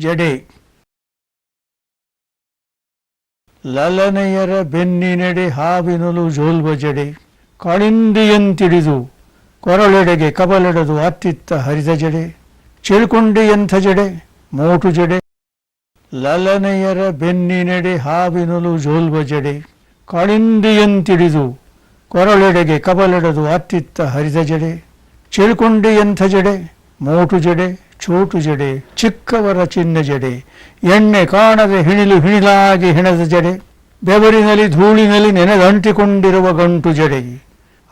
ಜಡೆ. ಲಲನೆಯರ ಬೆನ್ನಿನೆಡೆ ಹಾವಿನಲು ಜೋಲ್ವ ಜಡೆ. ಕಾಳಿಂದಿಯಂತಿಡಿದು ಕೊರಳೆಡೆಗೆ ಕಬಲೆಡೆದು ಅತ್ತಿತ್ತ ಹರಿದ ಜಡೆ. ಚಿಳ್ಕೊಂಡಿಯಂಥ ಜಡೆ ಮೋಟು ಜಡೆ. ಲಲನೆಯರ ಬೆನ್ನಿನೆಡೆ ಹಾವಿನಲು ಜೋಲ್ವ ಜಡೆ. ಕಾಳಿಂದಿಯಂತಿಡಿದು ಕೊರಳೆಡೆಗೆ ಕಬಲೆಡೆದು ಅತ್ತಿತ್ತ ಹರಿದ ಜಡೆ. ಚಿಳ್ಕೊಂಡಿಯಂಥ ಜಡೆ ಮೋಟು ಜಡೆ ಚೋಟು ಜಡೆ. ಚಿಕ್ಕವರ ಚಿನ್ನ ಜಡೆ. ಎಣ್ಣೆ ಕಾಣದೆ ಹಿಣಿಲು ಹಿಣಿಲಾಗಿ ಹೆಣದ ಜಡೆ. ಬೆವರಿನಲ್ಲಿ ಧೂಳಿನಲ್ಲಿ ನೆನೆದಂಟಿಕೊಂಡಿರುವ ಗಂಟು ಜಡೆ.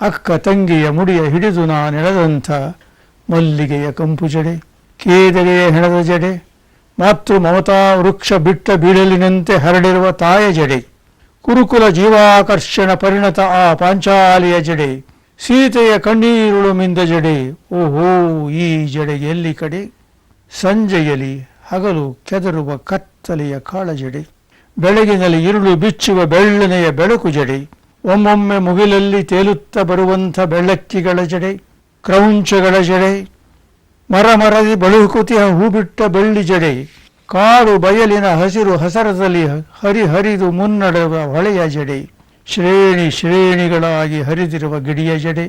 ಅಕ್ಕ ತಂಗಿಯ ಮುಡಿಯ ಹಿಡಿದು ನೆನೆದಂಥ ಮಲ್ಲಿಗೆಯ ಕಂಪು ಜಡೆ. ಕೇದಗೆಯ ಹೆಣದ ಜಡೆ. ಮಾತೃ ಮಮತಾ ವೃಕ್ಷ ಬಿಟ್ಟ ಬೀಳಲಿನಂತೆ ಹರಡಿರುವ ತಾಯ ಜಡೆ. ಕುರುಕುಲ ಜೀವಾಕರ್ಷಣ ಪರಿಣತ ಆ ಪಾಂಚಾಲಿಯ ಜಡೆ. ಸೀತೆಯ ಕಣ್ಣೀರುಳು ಮಿಂದ ಜಡೆ. ಓಹೋ ಈ ಜಡೆ ಎಲ್ಲಿ ಕಡೆ. ಸಂಜೆಯಲ್ಲಿ ಹಗಲು ಕೆದರುವ ಕತ್ತಲೆಯ ಕಾಳಜಡೆ. ಬೆಳಗಿನಲ್ಲಿ ಇರುಳು ಬಿಚ್ಚುವ ಬೆಳ್ಳನೆಯ ಬೆಳಕು ಜಡೆ. ಒಮ್ಮೊಮ್ಮೆ ಮುಗಿಲಲ್ಲಿ ತೇಲುತ್ತ ಬರುವಂಥ ಬೆಳ್ಳಕ್ಕಿಗಳ ಜಡೆ. ಕ್ರೌಂಚಗಳ ಜಡೆ. ಮರದಿ ಬಳುಕುತಿಯ ಹೂಬಿಟ್ಟ ಬೆಳ್ಳಿ ಜಡೆ. ಕಾಡು ಬಯಲಿನ ಹಸಿರು ಹಸರದಲ್ಲಿ ಹರಿದು ಮುನ್ನಡೆವ ಹೊಳೆಯ ಜಡೆ. ಶ್ರೇಣಿಗಳಾಗಿ ಹರಿದಿರುವ ಗಿಡಿಯ ಜಡೆ.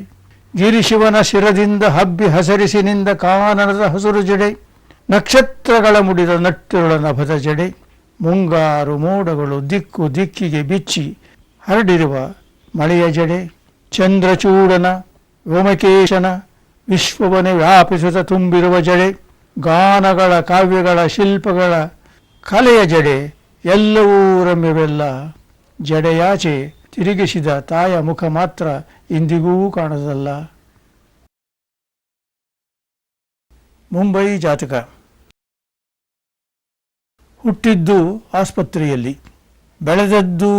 ಗಿರಿಶಿವನ ಶಿರದಿಂದ ಹಬ್ಬಿ ಹಸರಿಸಿನಿಂದ ಕಾನನದ ಹಸುರು ಜಡೆ. ನಕ್ಷತ್ರಗಳ ಮುಡಿದ ನಟ್ಟಿರುಳ ನಭದ ಜಡೆ. ಮುಂಗಾರು ಮೋಡಗಳು ದಿಕ್ಕಿಗೆ ಬಿಚ್ಚಿ ಹರಡಿರುವ ಮಳೆಯ ಜಡೆ. ಚಂದ್ರಚೂಡನ ವ್ಯೋಮಕೇಶನ ವಿಶ್ವವನ್ನೇ ವ್ಯಾಪಿಸುತ್ತ ತುಂಬಿರುವ ಜಡೆ. ಗಾನಗಳ ಕಾವ್ಯಗಳ ಶಿಲ್ಪಗಳ ಕಲೆಯ ಜಡೆ. ಎಲ್ಲವೂ ರಮ್ಯವೆಲ್ಲ ಜಡೆಯಾಚೆ ತಿರುಗಿಸಿದ ತಾಯ ಮುಖ ಮಾತ್ರ ಇಂದಿಗೂ ಕಾಣದಲ್ಲ. ಮುಂಬೈ ಜಾತಕ. ಹುಟ್ಟಿದ್ದು ಆಸ್ಪತ್ರೆಯಲ್ಲಿ, ಬೆಳೆದದ್ದು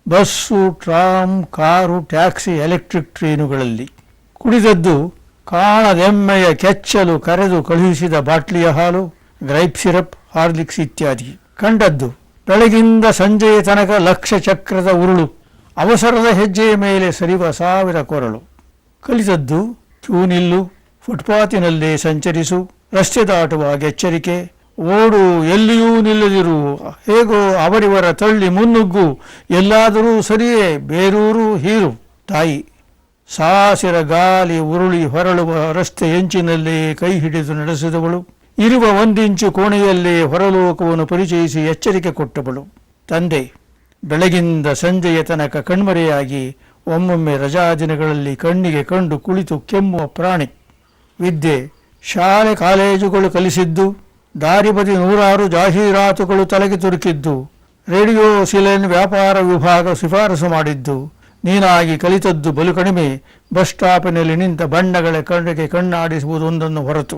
bus, tram, car, taxi, electric ಟ್ರೇನುಗಳಲ್ಲಿ. ಕುಡಿದದ್ದು ಕಾಣದೆಮ್ಮೆಯ ಕೆಚ್ಚಲು ಕರೆದು ಕಳುಹಿಸಿದ ಬಾಟ್ಲಿಯ ಹಾಲು, ಗ್ರೈಪ್ ಸಿರಪ್, ಹಾರ್ಲಿಕ್ಸ್ ಇತ್ಯಾದಿ. ಕಂಡದ್ದು ಬೆಳಗಿಂದ ಸಂಜೆಯ ತನಕ ಲಕ್ಷ ಚಕ್ರದ ಉರುಳು, ಅವಸರದ ಹೆಜ್ಜೆಯ ಮೇಲೆ ಸರಿವ 1000 ಕೊರಳು. ಕಲಿತದ್ದು ಕ್ಯೂ ನಿಲ್ಲು, ಫುಟ್ಪಾತಿನಲ್ಲೇ ಸಂಚರಿಸು, ರಸ್ತೆ ದಾಟುವಾಗ ಎಚ್ಚರಿಕೆ, ಓಡು, ಎಲ್ಲಿಯೂ ನಿಲ್ಲದಿರು, ಹೇಗೋ ಅವರಿವರ ತಳ್ಳಿ ಮುನ್ನುಗ್ಗು, ಎಲ್ಲಾದರೂ ಸರಿಯೇ, ಬೇರೂರು ಹೀರು. ತಾಯಿ ಸಾಸಿರ ಗಾಲಿ ಉರುಳಿ ಹೊರಳುವ ರಸ್ತೆ ಎಂಚಿನಲ್ಲೇ ಕೈ ಹಿಡಿದು ನಡೆಸಿದವಳು. ಇರುವ 1 ಇಂಚು ಕೋಣೆಯಲ್ಲೇ ಹೊರಲೋಕವನ್ನು ಪರಿಚಯಿಸಿ ಎಚ್ಚರಿಕೆ ಕೊಟ್ಟವಳು. ತಂದೆ ಬೆಳಗಿಂದ ಸಂಜೆಯ ತನಕ ಕಣ್ಮರೆಯಾಗಿ ಒಮ್ಮೊಮ್ಮೆ ರಜಾ ದಿನಗಳಲ್ಲಿ ಕಣ್ಣಿಗೆ ಕಂಡು ಕುಳಿತು ಕೆಮ್ಮುವ ಪ್ರಾಣಿ. ವಿದ್ಯೆ ಶಾಲೆ ಕಾಲೇಜುಗಳು ಕಲಿಸಿದ್ದು, ದಾರಿ ಬದಿ 100 ಜಾಹೀರಾತುಗಳು ತಲೆಗೆ ತುರುಕಿದ್ದು, ರೇಡಿಯೋ ಸಿಲೆನ್ ವ್ಯಾಪಾರ ವಿಭಾಗ ಶಿಫಾರಸು ಮಾಡಿದ್ದು. ನೀನಾಗಿ ಕಲಿತದ್ದು ಬಲು ಕಡಿಮೆ. ಬಸ್ ಸ್ಟಾಪಿನಲ್ಲಿ ನಿಂತ ಬಣ್ಣಗಳ ಕಣ್ಣಿಗೆ ಕಣ್ಣಾಡಿಸುವುದೊಂದನ್ನು ಹೊರತು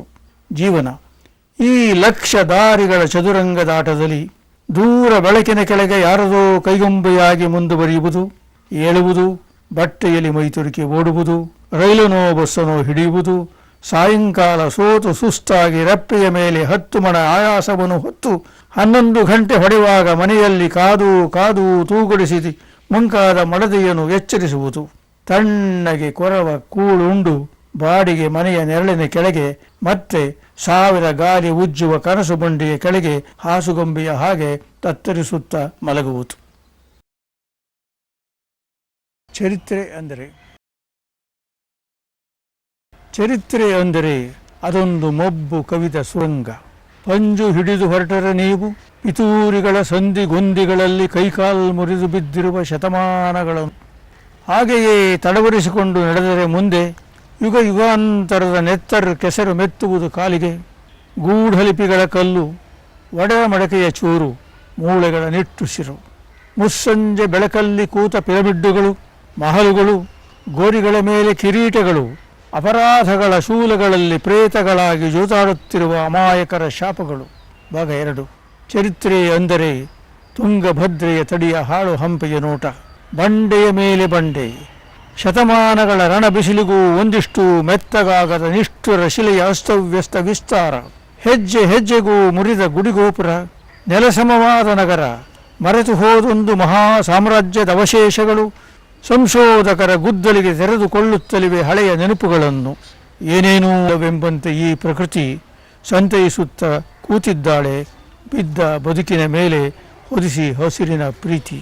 ಜೀವನ ಈ ಲಕ್ಷ ದಾರಿಗಳ ಚದುರಂಗದಾಟದಲ್ಲಿ ದೂರ ಬೆಳಕಿನ ಕೆಳಗೆ ಯಾರದೋ ಕೈಗೊಂಬೆಯಾಗಿ ಮುಂದುವರಿಯುವುದು, ಏಳುವುದು, ಬಟ್ಟೆಯಲ್ಲಿ ಮೈತುರುಕಿ ಓಡುವುದು, ರೈಲನೋ ಬಸ್ಸನೋ ಹಿಡಿಯುವುದು, ಸಾಯಂಕಾಲ ಸೋತು ಸುಸ್ತಾಗಿ ರೆಪ್ಪೆಯ ಮೇಲೆ 10 ಮಣ ಆಯಾಸವನ್ನು ಹೊತ್ತು 11 ಗಂಟೆ ಹೊಡೆಯುವಾಗ ಮನೆಯಲ್ಲಿ ಕಾದು ತೂಗುಡಿಸಿ ಮುಂಕಾದ ಮಡದಿಯನ್ನು ಎಚ್ಚರಿಸುವುದು, ತಣ್ಣಗೆ ಕೊರವ ಕೂಳುಂಡು ಬಾಡಿಗೆ ಮನೆಯ ನೆರಳಿನ ಕೆಳಗೆ ಮತ್ತೆ 1000 ಗಾಲಿ ಉಜ್ಜುವ ಕನಸು ಬಂಡಿಯ ಕೆಳಗೆ ಹಾಸುಗೊಂಬೆಯ ಹಾಗೆ ತತ್ತರಿಸುತ್ತಾ ಮಲಗುವುದು. ಚರಿತ್ರೆ ಅಂದರೆ ಅದೊಂದು ಮೊಬ್ಬು ಕವಿದ ಸುರಂಗ. ಪಂಜು ಹಿಡಿದು ಹೊರಟರೆ ನೀವು ಪಿತೂರಿಗಳ ಸಂಧಿಗೊಂದಿಗಳಲ್ಲಿ ಕೈಕಾಲು ಮುರಿದು ಬಿದ್ದಿರುವ ಶತಮಾನಗಳನ್ನು ಹಾಗೆಯೇ ತಡವರಿಸಿಕೊಂಡು ನಡೆದರೆ ಮುಂದೆ ಯುಗಾಂತರದ ನೆತ್ತರು ಕೆಸರು ಮೆತ್ತುವುದು ಕಾಲಿಗೆ. ಗೂಢಲಿಪಿಗಳ ಕಲ್ಲು, ಒಡೆಯ ಮಡಕೆಯ ಚೂರು, ಮೂಳೆಗಳ ನಿಟ್ಟುಸಿರು. ಮುಸ್ಸಂಜೆ ಬೆಳಕಲ್ಲಿ ಕೂತ ಪಿರಮಿಡ್ಡುಗಳು, ಮಹಲುಗಳು, ಗೋರಿಗಳ ಮೇಲೆ ಕಿರೀಟಗಳು, ಅಪರಾಧಗಳ ಶೂಲಗಳಲ್ಲಿ ಪ್ರೇತಗಳಾಗಿ ಜೋತಾಡುತ್ತಿರುವ ಅಮಾಯಕರ ಶಾಪಗಳು. ಭಾಗ 2. ಚರಿತ್ರೆ ಅಂದರೆ ತುಂಗಭದ್ರೆಯ ತಡಿಯ ಹಾಳು ಹಂಪೆಯ ನೋಟ. ಬಂಡೆಯ ಮೇಲೆ ಬಂಡೆ, ಶತಮಾನಗಳ ರಣ ಬಿಸಿಲಿಗೂ ಒಂದಿಷ್ಟು ಮೆತ್ತಗಾಗದ ನಿಷ್ಠುರ ಶಿಲೆಯ ಅಸ್ತವ್ಯಸ್ತ ವಿಸ್ತಾರ. ಹೆಜ್ಜೆ ಹೆಜ್ಜೆಗೂ ಮುರಿದ ಗುಡಿಗೋಪುರ, ನೆಲಸಮವಾದ ನಗರ, ಮರೆತು ಹೋದೊಂದು ಮಹಾ ಸಾಮ್ರಾಜ್ಯದ ಅವಶೇಷಗಳು. ಸಂಶೋಧಕರ ಗುದ್ದಲಿಗೆ ತೆರೆದುಕೊಳ್ಳುತ್ತಲಿವೆ ಹಳೆಯ ನೆನಪುಗಳನ್ನು. ಏನೇನೂ ಎಂಬಂತೆ ಈ ಪ್ರಕೃತಿ ಸಂತೈಸುತ್ತಾ ಕೂತಿದ್ದಾಳೆ ಬಿದ್ದ ಬದುಕಿನ ಮೇಲೆ ಹೊದಿಸಿ ಹಸಿರಿನ ಪ್ರೀತಿ.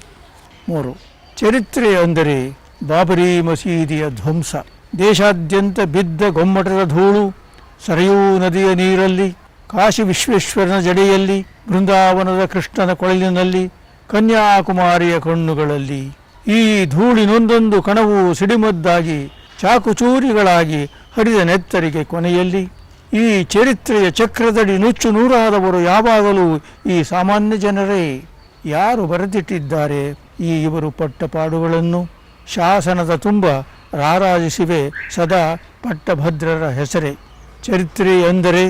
3. ಚರಿತ್ರೆ ಅಂದರೆ ಬಾಬರಿ ಮಸೀದಿಯ ಧ್ವಂಸ. ದೇಶಾದ್ಯಂತ ಬಿದ್ದ ಗೊಮ್ಮಟದ ಧೂಳು, ಸರಯೂ ನದಿಯ ನೀರಲ್ಲಿ, ಕಾಶಿ ವಿಶ್ವೇಶ್ವರನ ಜಡೆಯಲ್ಲಿ, ಬೃಂದಾವನದ ಕೃಷ್ಣನ ಕೊಳಲಿನಲ್ಲಿ, ಕನ್ಯಾಕುಮಾರಿಯ ಕಣ್ಣುಗಳಲ್ಲಿ. ಈ ಧೂಳಿನೊಂದೊಂದು ಕಣವು ಸಿಡಿಮದ್ದಾಗಿ ಚಾಕುಚೂರಿಗಳಾಗಿ ಹರಿದ ನೆತ್ತರಿಗೆ ಕೊನೆಯಲ್ಲಿ. ಈ ಚರಿತ್ರೆಯ ಚಕ್ರದಡಿ ನುಚ್ಚು ನೂರಾದವರು ಯಾವಾಗಲೂ ಈ ಸಾಮಾನ್ಯ ಜನರೇ. ಯಾರು ಬರೆದಿಟ್ಟಿದ್ದಾರೆ ಈ ಇವರು ಪಟ್ಟಪಾಡುಗಳನ್ನು? ಶಾಸನದ ತುಂಬ ರಾರಾಜಿಸಿವೆ ಸದಾ ಪಟ್ಟಭದ್ರರ ಹೆಸರೇ. ಚರಿತ್ರೆ ಅಂದರೆ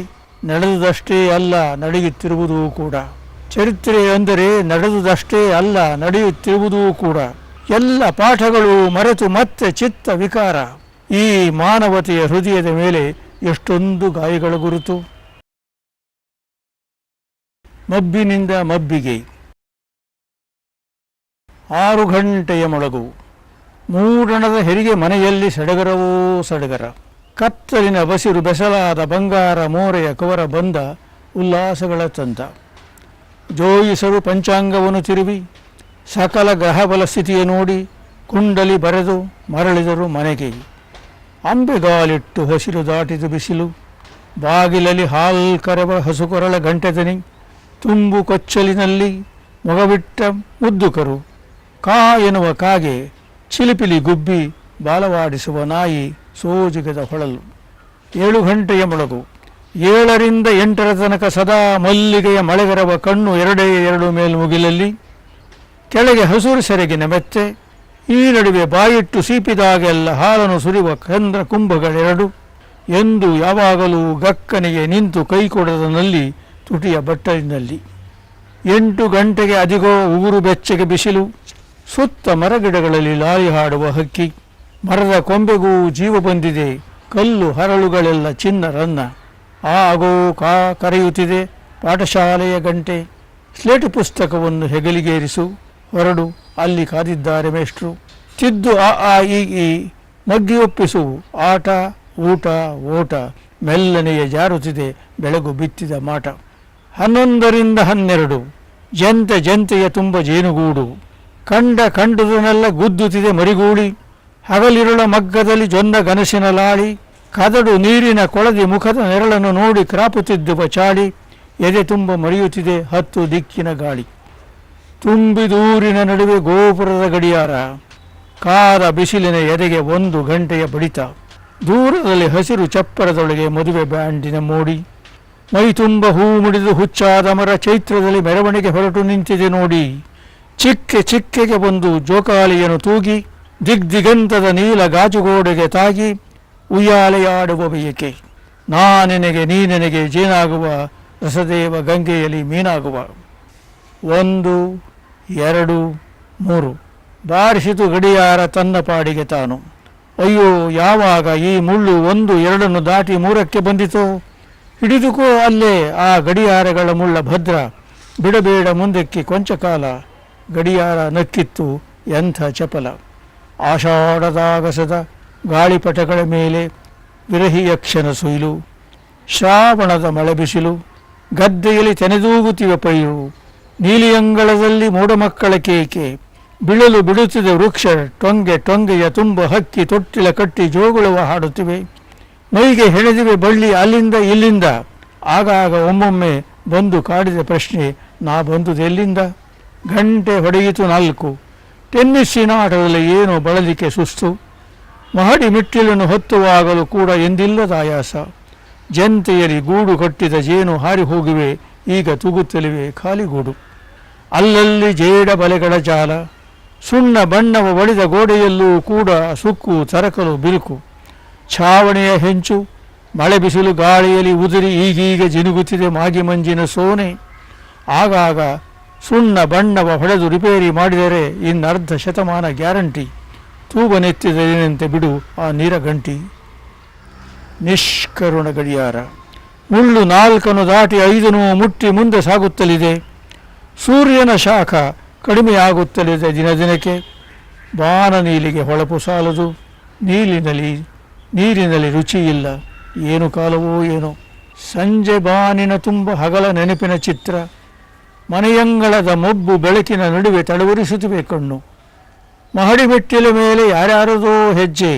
ನಡೆದುದಷ್ಟೇ ಅಲ್ಲ, ನಡೆಯುತ್ತಿರುವುದೂ ಕೂಡ. ಚರಿತ್ರೆ ಅಂದರೆ ನಡೆದುದಷ್ಟೇ ಅಲ್ಲ, ನಡೆಯುತ್ತಿರುವುದೂ ಕೂಡ. ಎಲ್ಲ ಪಾಠಗಳು ಮರೆತು ಮತ್ತೆ ಚಿತ್ತ ವಿಕಾರ. ಈ ಮಾನವತೆಯ ಹೃದಯದ ಮೇಲೆ ಎಷ್ಟೊಂದು ಗಾಯಗಳ ಗುರುತು. ಮಬ್ಬಿನಿಂದ ಮಬ್ಬಿಗೆ. 6 ಗಂಟೆಯ ಮೊಳಗು. ಮೂಡಣದ ಹೆರಿಗೆ ಮನೆಯಲ್ಲಿ ಸಡಗರವೋ ಸಡಗರ. ಕತ್ತಲಿನ ಬಸಿರು ಬೆಸಲಾದ ಬಂಗಾರ ಮೋರೆಯ ಕವರ ಬಂದ ಉಲ್ಲಾಸಗಳ ತಂದ. ಜೋಯಿಸರು ಪಂಚಾಂಗವನ್ನು ತಿರುವಿ ಸಕಲ ಗ್ರಹಬಲ ಸ್ಥಿತಿಯ ನೋಡಿ ಕುಂಡಲಿ ಬರೆದು ಮರಳಿದರು ಮನೆಗೆ. ಅಂಬೆಗಾಲಿಟ್ಟು ಹಸಿರು ದಾಟಿದು ಬಿಸಿಲು. ಬಾಗಿಲಲ್ಲಿ ಹಾಲ್ ಕರೆವ ಹಸುಕೊರಳ ಗಂಟೆದನಿ. ತುಂಬು ಕೊಚ್ಚಲಿನಲ್ಲಿ ಮೊಗಬಿಟ್ಟ ಮುದ್ದುಕರು. ಕಾ ಎನ್ನುವ ಕಾಗೆ, ಚಿಲಿಪಿಲಿ ಗುಬ್ಬಿ, ಬಾಲವಾಡಿಸುವ ನಾಯಿ, ಸೋಜಿಗದ ಹೊಳಲು. 7 ಗಂಟೆಯ ಮೊಳಗು. 7ರಿಂದ 8ರ ತನಕ ಸದಾ ಮಲ್ಲಿಗೆಯ ಮಳೆಗರವ ಕಣ್ಣು 2 ಮೇಲ್ಮುಗಿಲಲ್ಲಿ. ಕೆಳಗೆ ಹಸುರು ಸೆರಗಿನ ಮೆತ್ತೆ. ಈ ನಡುವೆ ಬಾಯಿಟ್ಟು ಸೀಪಿದಾಗೆಲ್ಲ ಹಾಲನ್ನು ಸುರಿಯುವ ಚಂದ್ರ ಕುಂಭಗಳೆರಡು. ಎಂದು ಯಾವಾಗಲೂ ಗಕ್ಕನಿಗೆ ನಿಂತು ಕೈಕೊಡದ ನಲ್ಲಿ ತುಟಿಯ ಬಟ್ಟಲಿನಲ್ಲಿ. 8 ಗಂಟೆಗೆ ಅದಿಗೋ ಉಗುರು ಬೆಚ್ಚಗೆ ಬಿಸಿಲು. ಸುತ್ತ ಮರಗಿಡಗಳಲ್ಲಿ ಲಾಲಿ ಹಾಡುವ ಹಕ್ಕಿ. ಮರದ ಕೊಂಬೆಗೂ ಜೀವ ಬಂದಿದೆ, ಕಲ್ಲು ಹರಳುಗಳೆಲ್ಲ ಚಿನ್ನ ರನ್ನ. ಆಗೋ ಕಾ ಕರೆಯುತ್ತಿದೆ ಪಾಠಶಾಲೆಯ ಗಂಟೆ. ಸ್ಲೇಟು ಪುಸ್ತಕವನ್ನು ಹೆಗಲಿಗೇರಿಸು, ಹೊರಡು, ಅಲ್ಲಿ ಕಾದಿದ್ದಾರೆ ಮೇಷ್ಟ್ರು. ತಿದ್ದು ಆ ಈ ಮಗ್ಗಿ ಒಪ್ಪಿಸು, ಆಟ ಊಟ ಓಟ. ಮೆಲ್ಲನೆಯ ಜಾರುತ್ತಿದೆ ಬೆಳಗು ಬಿತ್ತಿದ ಮಾಟ. 11ರಿಂದ 12 ಜಂತೆಯ ತುಂಬ ಜೇನುಗೂಡು. ಕಂಡುದನ್ನೆಲ್ಲ ಗುದ್ದುತ್ತಿದೆ ಮರಿಗೂಳಿ. ಹಗಲಿರುಳ ಮಗ್ಗದಲ್ಲಿ ಜೊಂದ ಗನಸಿನ ಲಾಳಿ. ಕದಡು ನೀರಿನ ಕೊಳದಿ ಮುಖದ ನೆರಳನ್ನು ನೋಡಿ ಕ್ರಾಪುತ್ತಿದ್ದುವ ಚಾಳಿ. ಎದೆ ತುಂಬ ಮರೆಯುತ್ತಿದೆ 10 ದಿಕ್ಕಿನ ಗಾಳಿ. ತುಂಬಿದೂರಿನ ನಡುವೆ ಗೋಪುರದ ಗಡಿಯಾರ. ಕಾದ ಬಿಸಿಲಿನ ಎದೆಗೆ 1 ಗಂಟೆಯ ಬಡಿತ. ದೂರದಲ್ಲಿ ಹಸಿರು ಚಪ್ಪರದೊಳಗೆ ಮದುವೆ ಬ್ಯಾಂಡಿನ ಮೋಡಿ. ಮೈ ತುಂಬ ಹೂ ಮುಡಿದು ಹುಚ್ಚಾದ ಮರ ಚೈತ್ರದಲ್ಲಿ ಮೆರವಣಿಗೆ ಹೊರಟು ನಿಂತಿದೆ ನೋಡಿ. ಚಿಕ್ಕೆಗೆ ಬಂದು ಜೋಕಾಲಿಯನ್ನು ತೂಗಿ ದಿಗ್ದಿಗಂತದ ನೀಲ ಗಾಜುಗೋಡೆಗೆ ತಾಗಿ ಉಯ್ಯಾಲೆಯಾಡುವ ಬಯಕೆ. ನಾನೆನಗೆ ನೀನೆನಗೆ ಜೇನಾಗುವ ರಸದೇವ ಗಂಗೆಯಲ್ಲಿ ಮೀನಾಗುವ. 1 2 3 ಬಾರಿಸಿತು ಗಡಿಯಾರ ತನ್ನ ಪಾಡಿಗೆ ತಾನು. ಅಯ್ಯೋ, ಯಾವಾಗ ಈ ಮುಳ್ಳು 1 2 ದಾಟಿ 3ಕ್ಕೆ ಬಂದಿತೋ? ಹಿಡಿದುಕೋ ಅಲ್ಲೇ ಆ ಗಡಿಯಾರಗಳ ಮುಳ್ಳ ಭದ್ರ. ಬಿಡಬೇಡ ಮುಂದಕ್ಕೆ ಕೊಂಚ ಕಾಲ. ಗಡಿಯಾರ ನಕ್ಕಿತ್ತು ಎಂಥ ಚಪಲ. ಆಷಾಢದಾಗಸದ ಗಾಳಿಪಟಗಳ ಮೇಲೆ ವಿರಹಿ ಯಕ್ಷನ ಸುಯಿಲು. ಶ್ರಾವಣದ ಮಳೆ ಬಿಸಿಲು. ಗದ್ದೆಯಲ್ಲಿ ತೆನೆದೂಗುತ್ತಿವೆ ಪೈರು. ನೀಲಿಯಂಗಳದಲ್ಲಿ ಮೂಢಮಕ್ಕಳ ಕೇಕೆ. ಬಿಳಲು ಬಿಡುತ್ತಿದೆ ವೃಕ್ಷ. ಟೊಂಗೆಯ ತುಂಬ ಹಕ್ಕಿ ತೊಟ್ಟಿಲ ಕಟ್ಟಿ ಜೋಗುಳುವ ಹಾಡುತ್ತಿವೆ. ಮೈಗೆ ಹೆಣೆದಿವೆ ಬಳ್ಳಿ ಅಲ್ಲಿಂದ ಇಲ್ಲಿಂದ. ಆಗಾಗ ಒಮ್ಮೊಮ್ಮೆ ಬಂದು ಕಾಡಿದ ಪ್ರಶ್ನೆ, ನಾ ಬಂದುದೆಲ್ಲಿಂದ? ಗಂಟೆ ಹೊಡೆಯಿತು 4. ಟೆನ್ನಿಸ್ಸಿನ ಆಟದಲ್ಲಿ ಏನೋ ಬಳಲಿಕೆ ಸುಸ್ತು. ಮಹಡಿ ಮಿಟ್ಟಿಲನ್ನು ಹೊತ್ತುವಾಗಲೂ ಕೂಡ ಎಂದಿಲ್ಲದ ಆಯಾಸ. ಜಂತೆಯಲ್ಲಿ ಗೂಡು ಕಟ್ಟಿದ ಜೇನು ಹಾರಿ ಹೋಗಿವೆ, ಈಗ ತೂಗುತ್ತಲಿವೆ ಖಾಲಿಗೂಡು. ಅಲ್ಲಲ್ಲಿ ಜೇಡ ಬಲೆಗಳ ಜಾಲ. ಸುಣ್ಣ ಬಣ್ಣವ ಬಳಿದ ಗೋಡೆಯಲ್ಲೂ ಕೂಡ ಸುಕ್ಕು ತರಕಲು ಬಿರುಕು. ಛಾವಣಿಯ ಹೆಂಚು. ಮಳೆ ಬಿಸಿಲು ಗಾಳಿಯಲ್ಲಿ ಉದುರಿ ಈಗೀಗ ಜಿನುಗುತ್ತಿದೆ ಮಾಗಿ ಮಂಜಿನ ಸೋನೆ. ಆಗಾಗ ಸುಣ್ಣ ಬಣ್ಣವ ಹೊಡೆದು ರಿಪೇರಿ ಮಾಡಿದರೆ ಇನ್ನರ್ಧ ಶತಮಾನ ಗ್ಯಾರಂಟಿ. ತೂಬನೆತ್ತಿದರೇನಂತೆ ಬಿಡು ಆ ನೀರಗಂಟಿ. ನಿಷ್ಕರುಣ ಗಡಿಯಾರ. ಮುಳ್ಳು 4 ದಾಟಿ 5 ಮುಟ್ಟಿ ಮುಂದೆ ಸಾಗುತ್ತಲಿದೆ. ಸೂರ್ಯನ ಶಾಖ ಕಡಿಮೆಯಾಗುತ್ತಲಿದೆ ದಿನದಿನಕ್ಕೆ. ಬಾನ ನೀಲಿಗೆ ಹೊಳಪು ಸಾಲದು. ನೀರಿನಲ್ಲಿ ರುಚಿಯಿಲ್ಲ. ಏನು ಕಾಲವೋ ಏನೋ. ಸಂಜೆ ಬಾನಿನ ತುಂಬ ಹಗಲ ನೆನಪಿನ ಚಿತ್ರ. ಮನೆಯಂಗಳದ ಮೊಬ್ಬು ಬೆಳಕಿನ ನಡುವೆ ತಡವರಿಸುತ್ತಿವೆ ಕಣ್ಣು. ಮಹಡಿ ಮೆಟ್ಟಿಲ ಮೇಲೆ ಯಾರ್ಯಾರದೋ ಹೆಜ್ಜೆ.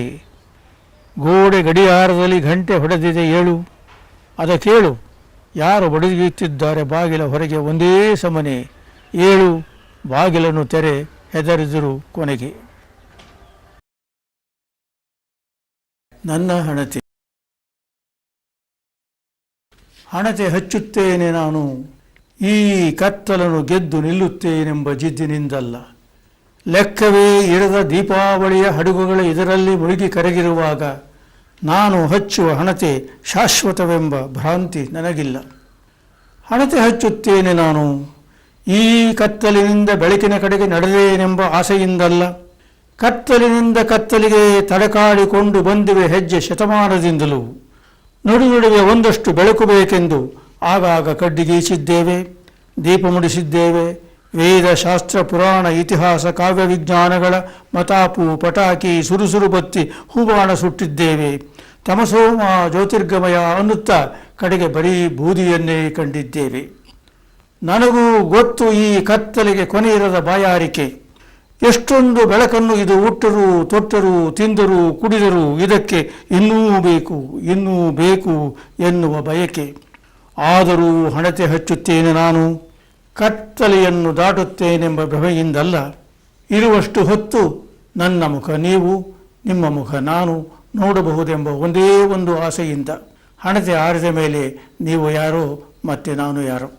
ಗೋಡೆ ಗಡಿಯಾರದಲ್ಲಿ ಗಂಟೆ ಹೊಡೆದಿದೆ 7. ಅದ ಕೇಳು, ಯಾರು ಬಡಿಯುತ್ತಿದ್ದಾರೆ ಬಾಗಿಲ ಹೊರಗೆ ಒಂದೇ ಸಮನೆ. 7. ಬಾಗಿಲನ್ನು ತೆರೆ, ಹೆದರಿದರು ಕೊನೆಗೆ. ನನ್ನ ಹಣತೆ. ಹಣತೆ ಹಚ್ಚುತ್ತೇನೆ ನಾನು, ಈ ಕತ್ತಲನ್ನು ಗೆದ್ದು ನಿಲ್ಲುತ್ತೇನೆಂಬ ಜಿದ್ದಿನಿಂದಲ್ಲ. ಲೆಕ್ಕವೇ ಇರದ ದೀಪಾವಳಿಯ ಹಡಗುಗಳ ಇದರಲ್ಲಿ ಮುಳುಗಿ ಕರಗಿರುವಾಗ ನಾನು ಹಚ್ಚುವ ಹಣತೆ ಶಾಶ್ವತವೆಂಬ ಭ್ರಾಂತಿ ನನಗಿಲ್ಲ. ಹಣತೆ ಹಚ್ಚುತ್ತೇನೆ ನಾನು, ಈ ಕತ್ತಲಿನಿಂದ ಬೆಳಕಿನ ಕಡೆಗೆ ನಡೆದೇನೆಂಬ ಆಸೆಯಿಂದಲ್ಲ. ಕತ್ತಲಿನಿಂದ ಕತ್ತಲಿಗೆ ತಡಕಾಡಿಕೊಂಡು ಬಂದಿವೆ ಹೆಜ್ಜೆ ಶತಮಾನದಿಂದಲೂ. ನಡುವೆ ಒಂದಷ್ಟು ಬೆಳಕು ಬೇಕೆಂದು ಆಗಾಗ ಕಡ್ಡಿಗೀಚಿದ್ದೇವೆ, ದೀಪ ಮುಡಿಸಿದ್ದೇವೆ. ವೇದ, ಶಾಸ್ತ್ರ, ಪುರಾಣ, ಇತಿಹಾಸ, ಕಾವ್ಯ ವಿಜ್ಞಾನಗಳ ಮತಾಪು, ಪಟಾಕಿ, ಸುರುಸುರು ಬತ್ತಿ, ಹೂಬಾಣ ಸುಟ್ಟಿದ್ದೇವೆ. ತಮಸೋಮ ಜ್ಯೋತಿರ್ಗಮಯ ಅನ್ನುತ್ತಾ ಕಡೆಗೆ ಬರೀ ಬೂದಿಯನ್ನೇ ಕಂಡಿದ್ದೇವೆ. ನನಗೂ ಗೊತ್ತು ಈ ಕತ್ತಲಿಗೆ ಕೊನೆಯಿರದ ಬಾಯಾರಿಕೆ. ಎಷ್ಟೊಂದು ಬೆಳಕನ್ನು ಇದು ಉಟ್ಟರೂ, ತೊಟ್ಟರೂ, ತಿಂದರೂ, ಕುಡಿದರೂ ಇದಕ್ಕೆ ಇನ್ನೂ ಬೇಕು, ಇನ್ನೂ ಬೇಕು ಎನ್ನುವ ಬಯಕೆ. ಆದರೂ ಹಣತೆ ಹಚ್ಚುತ್ತೇನೆ ನಾನು, ಕತ್ತಲೆಯನ್ನು ದಾಟುತ್ತೇನೆಂಬ ಭ್ರಮೆಯಿಂದಲ್ಲ. ಇರುವಷ್ಟು ಹೊತ್ತು ನನ್ನ ಮುಖ ನೀವು, ನಿಮ್ಮ ಮುಖ ನಾನು ನೋಡಬಹುದೆಂಬ ಒಂದೇ ಒಂದು ಆಸೆಯಿಂದ. ಹಣತೆ ಆರಿದ ಮೇಲೆ ನೀವು ಯಾರೋ, ಮತ್ತೆ ನಾನು ಯಾರೋ.